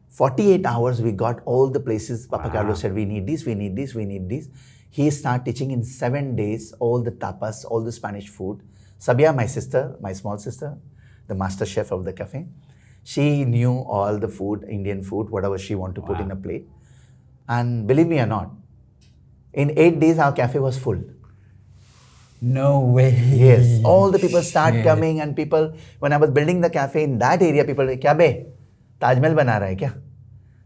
48 hours we got all the places. Papa Carlos said, we need this, we need this, we need this. He started teaching in 7 days, all the tapas, all the Spanish food. Sabia, my sister, my small sister, the master chef of the cafe, she knew all the food, Indian food, whatever she wanted to put in a plate. And believe me or not, in 8 days, our cafe was full. No way. Yes, all the people start coming and people, when I was building the cafe in that area, people were, kya be? Taj Mahal bana raha hai kya?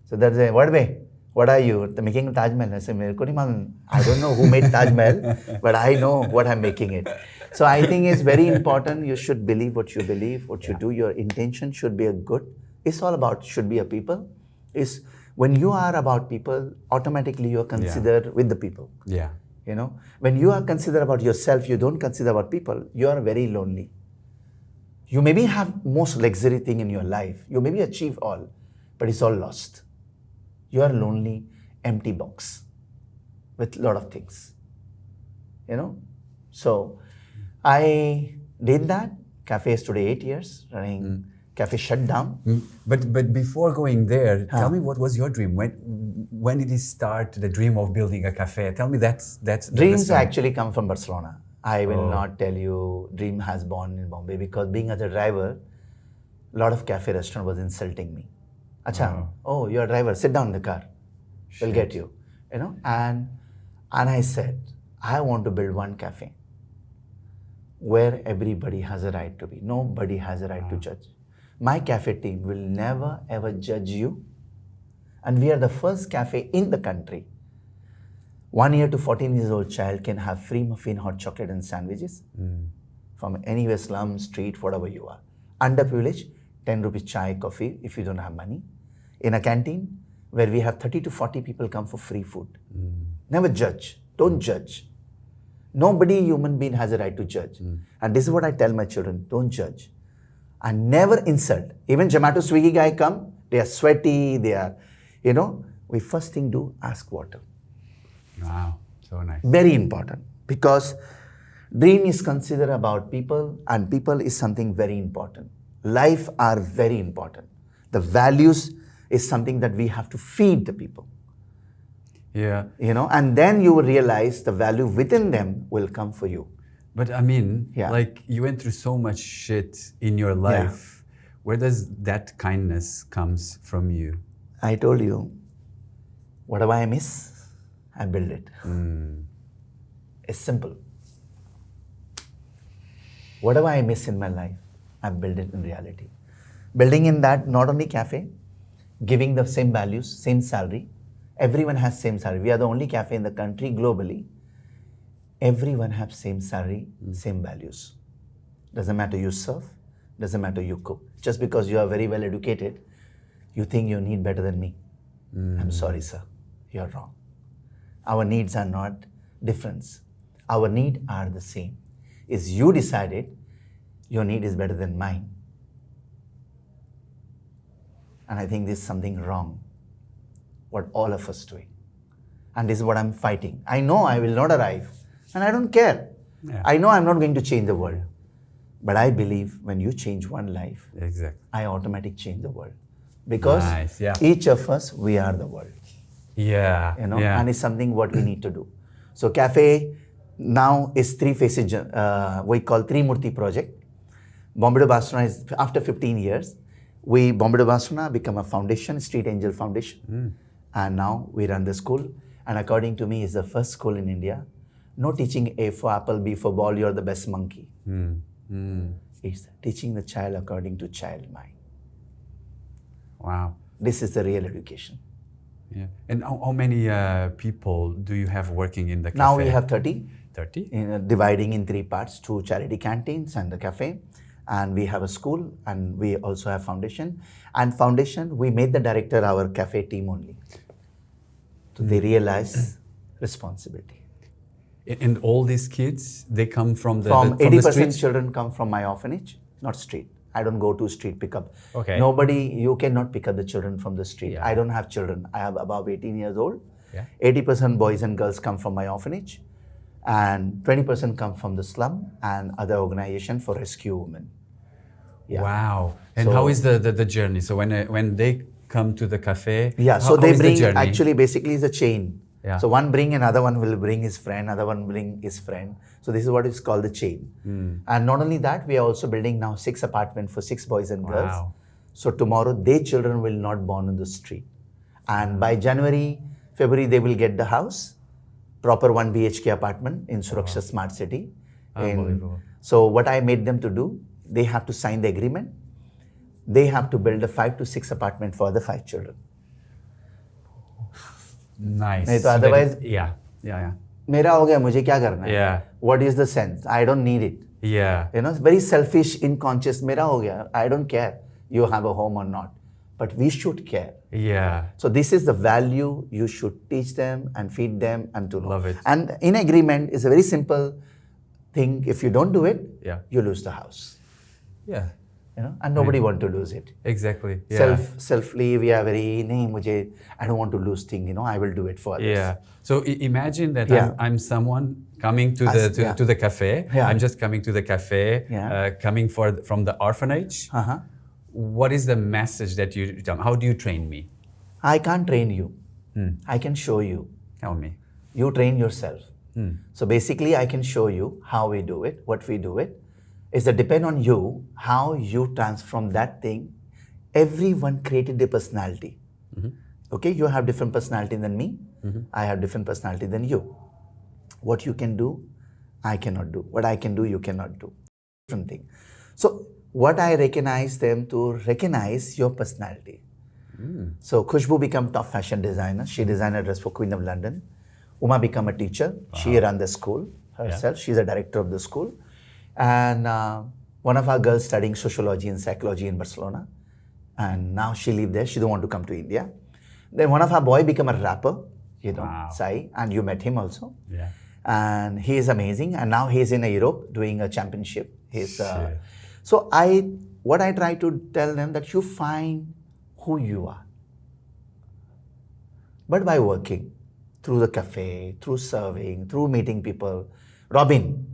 So there's a, what be? What are you? The making Taj Mahal. I said, I don't know who made Taj Mahal, but I know what I'm making it. So I think it's very important. You should believe what you believe, what you do. Your intention should be a good. It's all about should be a people. It's when you are about people, automatically you're considered with the people. Yeah. When you are considered about yourself, you don't consider about people, you are very lonely. You maybe have most luxury thing in your life. You maybe achieve all, but it's all lost. You are lonely, empty box with a lot of things. So I did that. Cafe is today 8 years running. Cafe shut down. But before going there, tell me what was your dream? When did you start the dream of building a cafe? Tell me that's dreams actually come from Barcelona. I will not tell you dream has born in Bombay because being as a driver, a lot of cafe restaurant was insulting me. Acha, oh, you're a driver, sit down in the car. will get you. And I said, I want to build one cafe where everybody has a right to be. Nobody has a right to judge. My cafe team will never ever judge you. And we are the first cafe in the country. 1 year to 14 years old child can have free muffin, hot chocolate and sandwiches from anywhere, slum, street, whatever you are. Underprivileged, 10 rupees chai, coffee if you don't have money. In a canteen where we have 30 to 40 people come for free food. Never judge. Don't judge. Nobody human being has a right to judge. And this is what I tell my children, don't judge. And never insult. Even Zomato, Swiggy guy come, they are sweaty, they are, we first thing do, ask water. Wow, so nice. Very important, because dream is considered about people, and people is something very important. Life are very important. The values is something that we have to feed the people. Yeah. And then you will realize the value within them will come for you. But like you went through so much shit in your life. Where does that kindness comes from you? I told you, whatever I miss, I build it. It's simple. Whatever I miss in my life, I build it in reality. Building in that, not only cafe, giving the same values, same salary. Everyone has same salary. We are the only cafe in the country globally. Everyone has same salary, same values. Doesn't matter you serve, doesn't matter you cook. Just because you are very well educated, you think you need better than me. I'm sorry, sir. You're wrong. Our needs are not different. Our needs are the same. Is you decided your need is better than mine. And I think this is something wrong, what all of us doing. And this is what I'm fighting. I know I will not arrive, and I don't care. Yeah. I know I'm not going to change the world. But I believe when you change one life, I automatically change the world. Because each of us, we are the world. And it's something what we need to do. So cafe now is 3 phases, we call Trimurti project. Bombay to Barcelona is after 15 years. Bombay to Barcelona become a foundation, Street Angel Foundation. And now we run the school. And according to me, it's the first school in India. No teaching A for apple, B for ball, you're the best monkey. It's teaching the child according to child mind. Wow. This is the real education. Yeah. And how many people do you have working in the cafe? Now we have 30. 30? Dividing in 3 parts, 2 charity canteens and the cafe. And we have a school, and we also have foundation. And foundation, we made the director our cafe team only. So they realize responsibility. And all these kids, they come from the 80% children come from my orphanage, not street. I don't go to street pickup. Okay. You cannot pick up the children from the street. I don't have children. I have above 18 years old. 80% boys and girls come from my orphanage, and 20% come from the slum and other organization for rescue women. Wow. And how is the journey? So when they come to the cafe, so they bring, the actually basically it's a chain. So one bring, another one will bring his friend, another one bring his friend. So this is what is called the chain. And not only that, we are also building now 6 apartments for 6 boys and girls. So tomorrow, their children will not born on the street. And by January, February, they will get the house, proper 1 BHK apartment in Suraksha Smart City. Unbelievable. So what I made them to do, they have to sign the agreement. They have to build a 5 to 6 apartment for the 5 children. Nice. So otherwise, मेरा हो गया, मुझे क्या करना है? What is the sense? I don't need it. It's very selfish, inconscious. मेरा हो गया. I don't care you have a home or not. But we should care. So this is the value you should teach them and feed them and to know. Love it. And in agreement is a very simple thing. If you don't do it, you lose the house. And nobody want to lose it. Exactly. Selfly, we are very, I don't want to lose thing, I will do it for others. So imagine that I'm someone coming to the cafe. I'm just coming to the cafe, coming from the orphanage. What is the message that you tell me? How do you train me? I can't train you. I can show you. Tell me. You train yourself. So basically, I can show you how we do it, what we do it. It's a depend on you, how you transform that thing. Everyone created their personality. Okay, you have different personality than me. I have different personality than you. What you can do, I cannot do. What I can do, you cannot do. Different thing. So what I recognize them to recognize your personality. So Khushbu become top fashion designer. She designed a dress for Queen of London. Uma become a teacher. She run the school herself. She's a director of the school. And one of our girls studying sociology and psychology in Barcelona. And now she live there. She don't want to come to India. Then one of our boy become a rapper, Sai, and you met him also. Yeah. And he is amazing. And now he's in Europe doing a championship. Shit. So what I try to tell them that you find who you are. But by working through the cafe, through serving, through meeting people. Robin,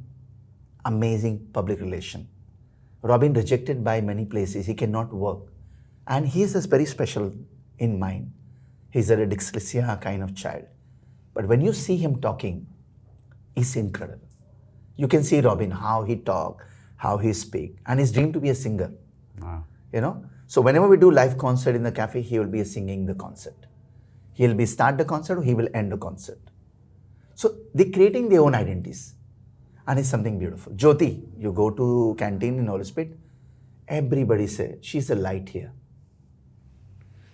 amazing public relation. Robin rejected by many places. He cannot work. And he is very special in mind. He's a dyslexia kind of child. But when you see him talking, it's incredible. You can see Robin, how he talk, how he speak. And his dream to be a singer. Wow. So whenever we do live concert in the cafe, he will be singing the concert. He'll be start the concert or he will end the concert. So they're creating their own identities. And it's something beautiful. Jyoti, you go to canteen in Holispeed, everybody say, she's a light here.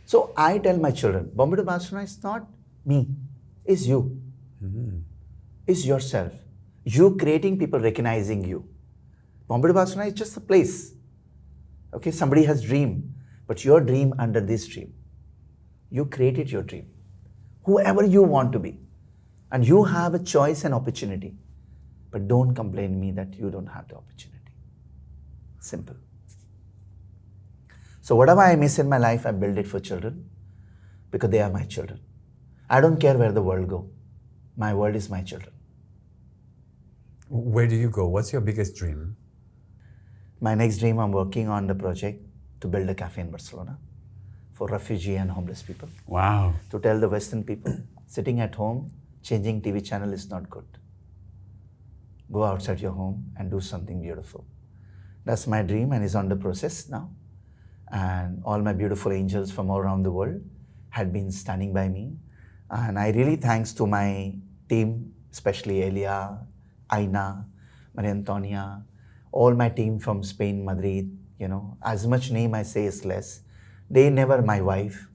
So I tell my children, Bombay to Barcelona is not me, it's you. It's yourself. You creating people recognizing you. Bombay to Barcelona is just a place. Okay, somebody has dream, but your dream under this dream. You created your dream. Whoever you want to be. And you have a choice and opportunity. But don't complain me that you don't have the opportunity. Simple. So whatever I miss in my life, I build it for children because they are my children. I don't care where the world go. My world is my children. Where do you go? What's your biggest dream? My next dream, I'm working on the project to build a cafe in Barcelona for refugee and homeless people. Wow. To tell the Western people, sitting at home, changing TV channel is not good. Go outside your home and do something beautiful. That's my dream and is on the process now. And all my beautiful angels from all around the world had been standing by me. And I really thanks to my team, especially Elia, Aina, Maria Antonia, all my team from Spain, Madrid, as much name I say is less. They never my wife.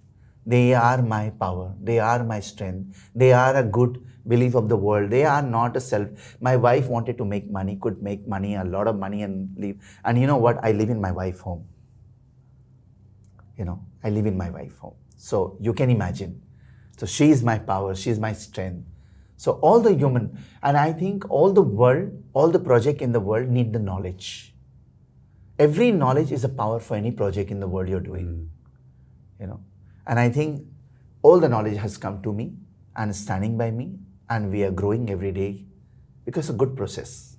They are my power. They are my strength. They are a good belief of the world. They are not a self. My wife wanted to make money, could make money, a lot of money and leave. And you know what? I live in my wife's home. I live in my wife's home. So you can imagine. So she is my power. She is my strength. So all the human, and I think all the world, all the project in the world need the knowledge. Every knowledge is a power for any project in the world you're doing. And I think all the knowledge has come to me and is standing by me, and we are growing every day because it's a good process.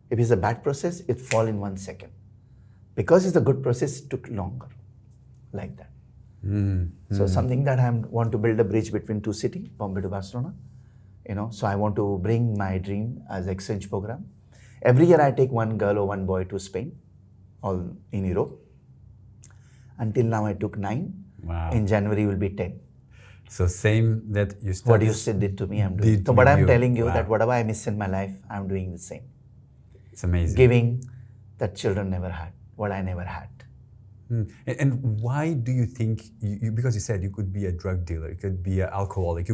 If it's a bad process, it fall in 1 second. Because it's a good process, it took longer, like that. So something that I want to build a bridge between two cities, Bombay to Barcelona. So I want to bring my dream as exchange program. Every year I take one girl or one boy to Spain, all in Europe. Until now I took 9. Wow. In January will be 10. So same that you studied. What you did to me, I'm doing. So what I'm telling you that whatever I miss in my life, I'm doing the same. It's amazing. Giving that children never had, what I never had. And why do you think, because you said you could be a drug dealer, you could be an alcoholic,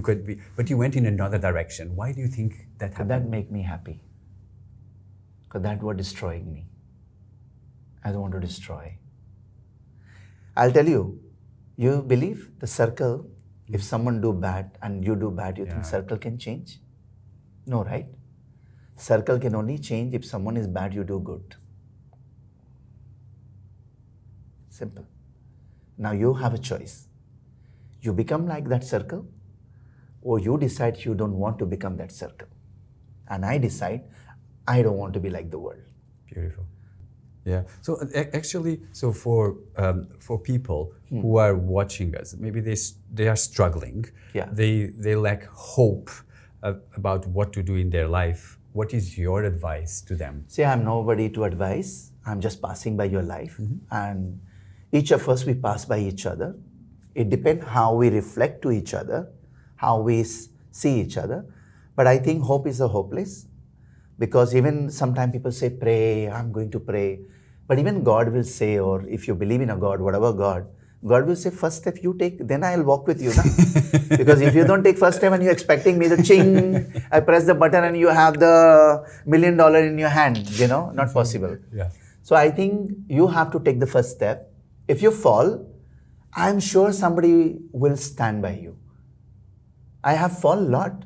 but you went in another direction. Why do you think that happened? That make me happy. Because that was destroying me. I don't want to destroy. I'll tell you, you believe the circle, if someone do bad and you do bad, you think circle can change? No, right? Circle can only change if someone is bad, you do good. Simple. Now you have a choice. You become like that circle, or you decide you don't want to become that circle. And I decide I don't want to be like the world. Beautiful. Yeah. So actually, for people who are watching us, maybe they are struggling. Yeah. They lack hope about what to do in their life. What is your advice to them? See, I'm nobody to advise. I'm just passing by your life. And each of us, we pass by each other. It depends how we reflect to each other, how we see each other. But I think hope is a hopeless, because even sometimes people say, pray, I'm going to pray. But even God will say, or if you believe in a God, whatever God will say, first step you take, then I'll walk with you. Na? Because if you don't take first step and you're expecting me to ching, I press the button and you have the $1 million in your hand, not possible. Yeah. So I think you have to take the first step. If you fall, I'm sure somebody will stand by you. I have fallen a lot,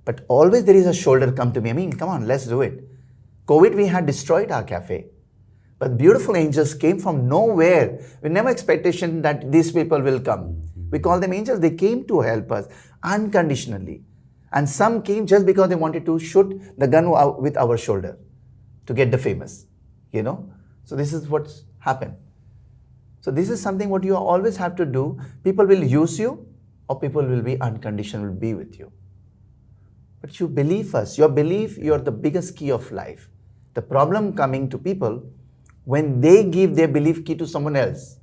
but always there is a shoulder come to me. I mean, come on, let's do it. COVID, we had destroyed our cafe. But beautiful angels came from nowhere. We never expectation that these people will come. We call them angels. They came to help us unconditionally. And some came just because they wanted to shoot the gun with our shoulder to get the famous, So this is what's happened. So this is something what you always have to do. People will use you, or people will be unconditional, will be with you. But you believe first. Your belief, you're the biggest key of life. The problem coming to people, when they give their belief key to someone else,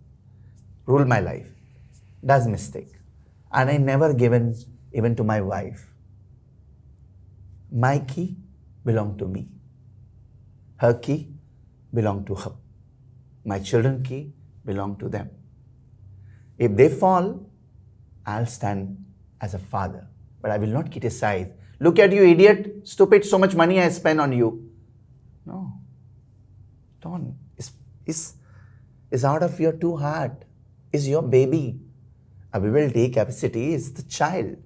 rule my life, that's mistake. And I never given even to my wife. My key belonged to me. Her key belonged to her. My children's key belonged to them. If they fall, I'll stand as a father, but I will not criticize. Look at you, idiot, stupid, so much money I spent on you. No, don't. It's out of your two heart. It's your baby. We will take capacity. It's the child.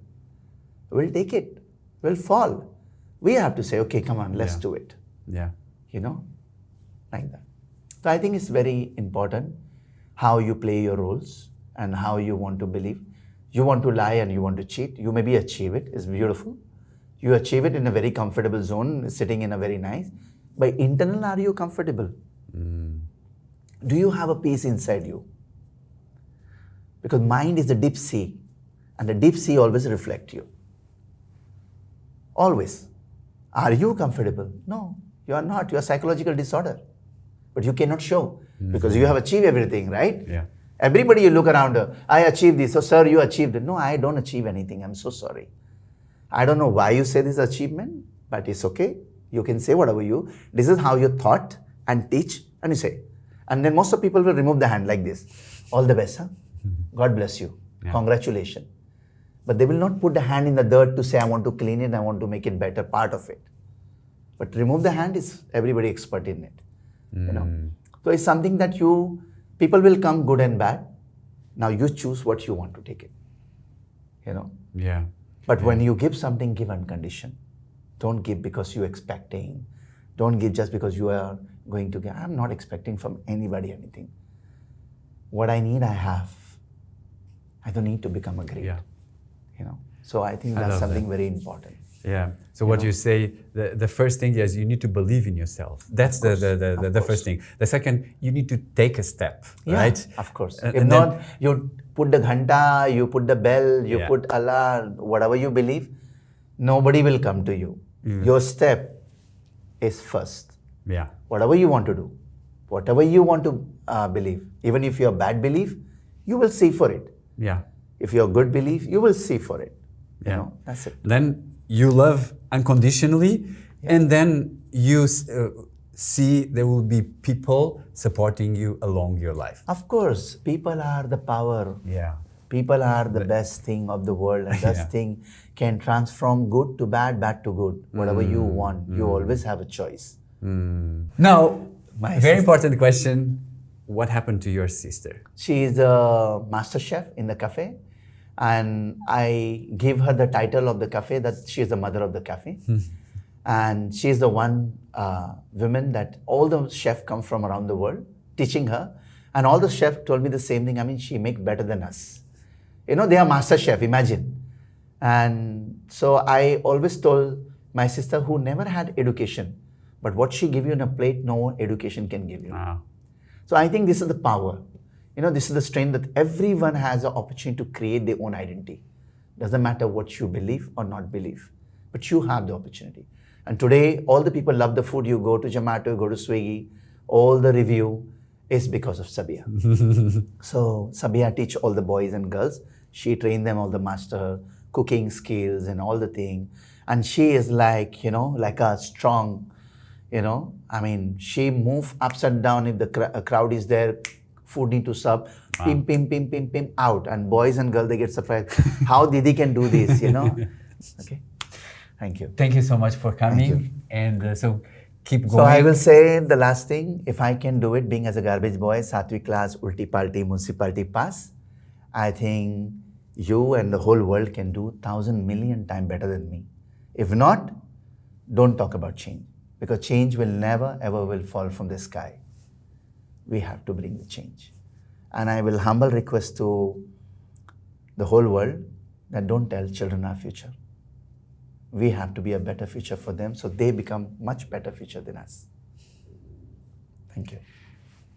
We'll take it. We'll fall. We have to say, okay, come on, let's do it. Yeah. Like that. So I think it's very important how you play your roles and how you want to believe. You want to lie and you want to cheat. You maybe achieve it. It's beautiful. You achieve it in a very comfortable zone, sitting in a very nice. But internal, are you comfortable? Do you have a peace inside you? Because mind is the deep sea, and the deep sea always reflects you. Always. Are you comfortable? No, you are not. You are psychological disorder. But you cannot show because you have achieved everything, right? Yeah. Everybody you look around, I achieved this. So, sir, you achieved it. No, I don't achieve anything. I'm so sorry. I don't know why you say this achievement, but it's okay. You can say whatever this is how you thought and teach, and you say. And then most of people will remove the hand like this. All the best, huh? God bless you. Yeah. Congratulations. But they will not put the hand in the dirt to say, I want to clean it, I want to make it better, part of it. But remove the hand is everybody expert in it. So it's something that people will come good and bad. Now you choose what you want to take it. Yeah. But when you give something, give unconditioned. Don't give because you're expecting. Don't give just because you are going to give. I'm not expecting from anybody anything. What I need, I have. I don't need to become a great. Yeah. So I think that's something very important. Yeah. So what you say, the first thing is you need to believe in yourself. That's the first thing. The second, you need to take a step, right? Of course. If not, you put the ghanta, you put the bell, you put Allah, whatever you believe, nobody will come to you. Your step is first. Yeah. Whatever you want to do, whatever you want to believe, even if you're bad belief, you will see for it. Yeah. If you're good belief, you will see for it. That's it. Then you love unconditionally, and then you see there will be people supporting you along your life. Of course, people are the power. Yeah. People are the best thing of the world, and best thing can transform good to bad, bad to good. Whatever you want, you always have a choice. Now, very important question. What happened to your sister? She is a master chef in the cafe. And I give her the title of the cafe that she is the mother of the cafe. And she is the one woman that all the chefs come from around the world teaching her. And all the chefs told me the same thing. I mean, she make better than us. They are master chef, imagine. And so I always told my sister who never had education, but what she give you in a plate, no education can give you. Wow. So I think this is the power. This is the strength that everyone has an opportunity to create their own identity. Doesn't matter what you believe or not believe, but you have the opportunity. And today, all the people love the food. You go to Zomato, go to Swiggy, all the review, is because of Sabia. So Sabia teach all the boys and girls. She trained them all the master cooking skills and all the thing. And she is like, like a strong, I mean, she move ups and down if the a crowd is there, food need to serve, pim, pim, pim, pim, pim, out. And boys and girls, they get surprised. How Didi can do this, Okay. Thank you. Thank you so much for coming. And so keep going. So I will say the last thing, if I can do it, being as a garbage boy, 7th class, ulti palti, municipality pass, I think you and the whole world can do 1,000 million times better than me. If not, don't talk about change. Because change will never, ever will fall from the sky. We have to bring the change. And I will humble request to the whole world that don't tell children our future. We have to be a better future for them so they become much better future than us. Thank you.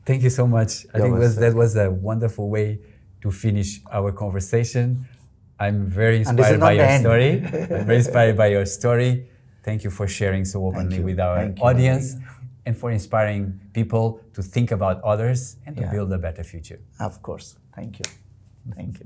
Thank you so much. I think that was a wonderful way to finish our conversation. I'm very inspired by your story. I'm very inspired by your story. Thank you for sharing so openly with our audience and for inspiring people to think about others and to build a better future. Of course. Thank you. Thank you.